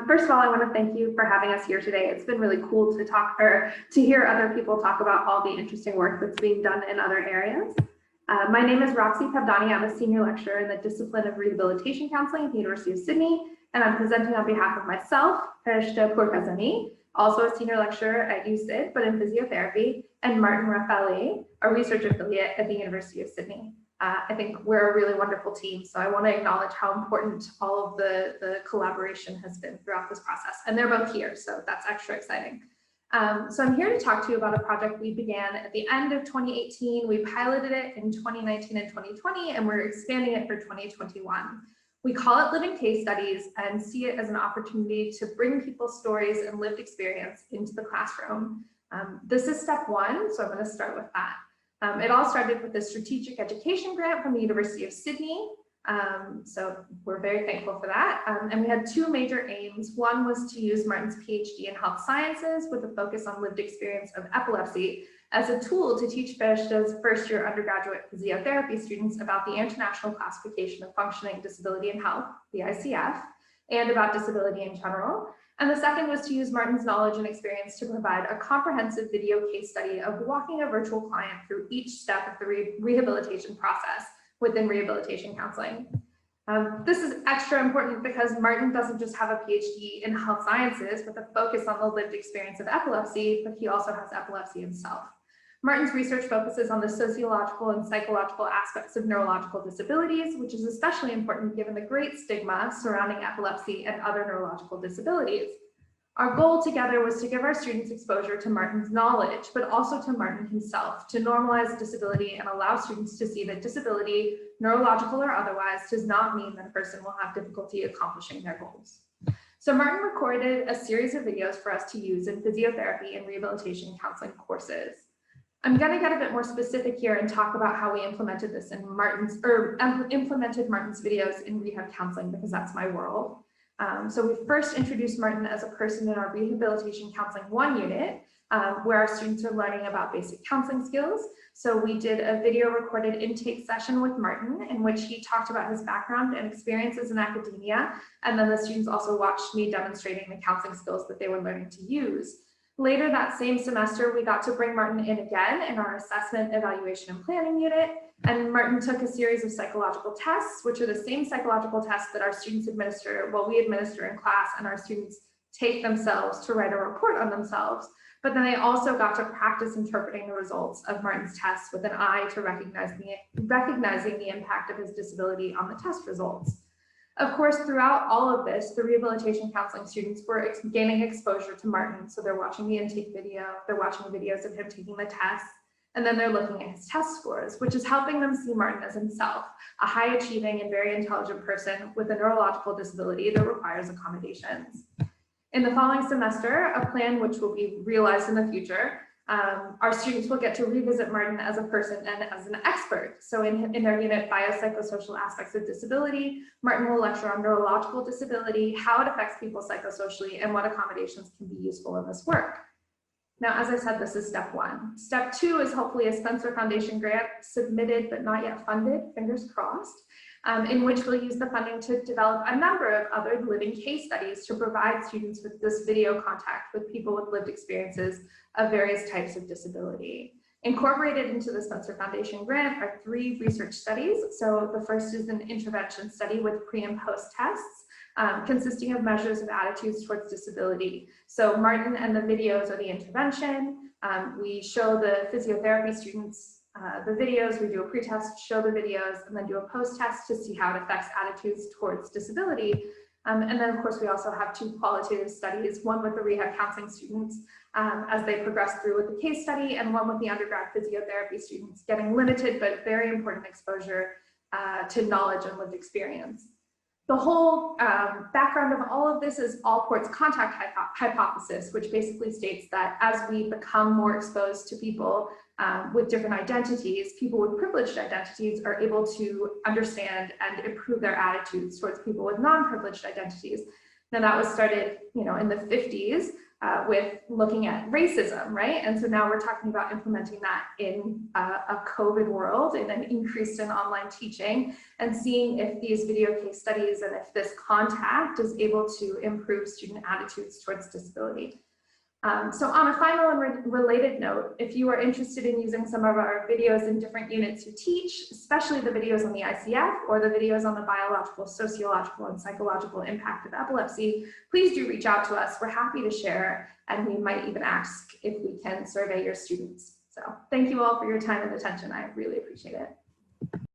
First of all, I want to thank you for having us here today. It's been really cool to to hear other people talk about all the interesting work that's being done in other areas. My name is Roxanna Pebdani. I'm a senior lecturer in the discipline of Rehabilitation Counselling at the University of Sydney, and I'm presenting on behalf of myself, Fereshteh Pourkazemi, also a senior lecturer at USyd, but in physiotherapy, and Martin Raffaele, a research affiliate at the University of Sydney. I think we're a really wonderful team, so I want to acknowledge how important all of the collaboration has been throughout this process. And they're both here, so that's extra exciting. So I'm here to talk to you about a project we began at the end of 2018. We piloted it in 2019 and 2020, and we're expanding it for 2021. We call it Living Case Studies and see it as an opportunity to bring people's stories and lived experience into the classroom. This is step one, so I'm going to start with that. It all started with a strategic education grant from the University of Sydney. So we're very thankful for that. And we had two major aims. One was to use Martin's PhD in health sciences with a focus on lived experience of epilepsy as a tool to teach Fereshteh's first-year undergraduate physiotherapy students about the International Classification of Functioning Disability in Health, the ICF, and about disability in general. And the second was to use Martin's knowledge and experience to provide a comprehensive video case study of walking a virtual client through each step of the rehabilitation process within rehabilitation counseling. This is extra important because Martin doesn't just have a PhD in health sciences with a focus on the lived experience of epilepsy, but he also has epilepsy himself. Martin's research focuses on the sociological and psychological aspects of neurological disabilities, which is especially important given the great stigma surrounding epilepsy and other neurological disabilities. Our goal together was to give our students exposure to Martin's knowledge, but also to Martin himself, to normalize disability and allow students to see that disability, neurological or otherwise, does not mean that a person will have difficulty accomplishing their goals. So Martin recorded a series of videos for us to use in physiotherapy and rehabilitation counseling courses. I'm going to get a bit more specific here and talk about how we implemented this in implemented Martin's videos in rehab counseling, because that's my world. So we first introduced Martin as a person in our Rehabilitation Counseling 1 unit, where our students are learning about basic counseling skills. So we did a video recorded intake session with Martin in which he talked about his background and experiences in academia. And then the students also watched me demonstrating the counseling skills that they were learning to use. Later that same semester, we got to bring Martin in again in our assessment, evaluation, and planning unit. And Martin took a series of psychological tests, which are the same psychological tests that our students administer, we administer in class, and our students take themselves to write a report on themselves. But then they also got to practice interpreting the results of Martin's tests with an eye to recognizing the impact of his disability on the test results. Of course, throughout all of this, the rehabilitation counseling students were gaining exposure to Martin. So they're watching the intake video, they're watching videos of him taking the tests, and then they're looking at his test scores, which is helping them see Martin as himself, a high achieving and very intelligent person with a neurological disability that requires accommodations. In the following semester, a plan which will be realized in the future, our students will get to revisit Martin as a person and as an expert. So in their unit, BioPsychoSocial Aspects of Disability, Martin will lecture on neurological disability, how it affects people psychosocially, and what accommodations can be useful in this work. Now, as I said, this is step one. Step two is hopefully a Spencer Foundation grant submitted but not yet funded, fingers crossed, in which we'll use the funding to develop a number of other living case studies to provide students with this video contact with people with lived experiences of various types of disability. Incorporated into the Spencer Foundation grant are 3 research studies. So the first is an intervention study with pre and post tests, consisting of measures of attitudes towards disability. So Martin and the videos are the intervention. We show the physiotherapy students the videos, we do a pre-test, show the videos, and then do a post-test to see how it affects attitudes towards disability. And then of course we also have 2 qualitative studies, one with the rehab counseling students as they progress through with the case study, and one with the undergrad physiotherapy students getting limited but very important exposure to knowledge and lived experience. The whole background of all of this is Allport's contact hypothesis, which basically states that as we become more exposed to people with different identities, people with privileged identities are able to understand and improve their attitudes towards people with non-privileged identities. Now that was started, in the 50s, with looking at racism, right? And so now we're talking about implementing that in a COVID world and an increase in online teaching, and seeing if these video case studies and if this contact is able to improve student attitudes towards disability. So on a final and related note, if you are interested in using some of our videos in different units you teach, especially the videos on the ICF or the videos on the biological, sociological, and psychological impact of epilepsy, please do reach out to us. We're happy to share, and we might even ask if we can survey your students. So thank you all for your time and attention. I really appreciate it.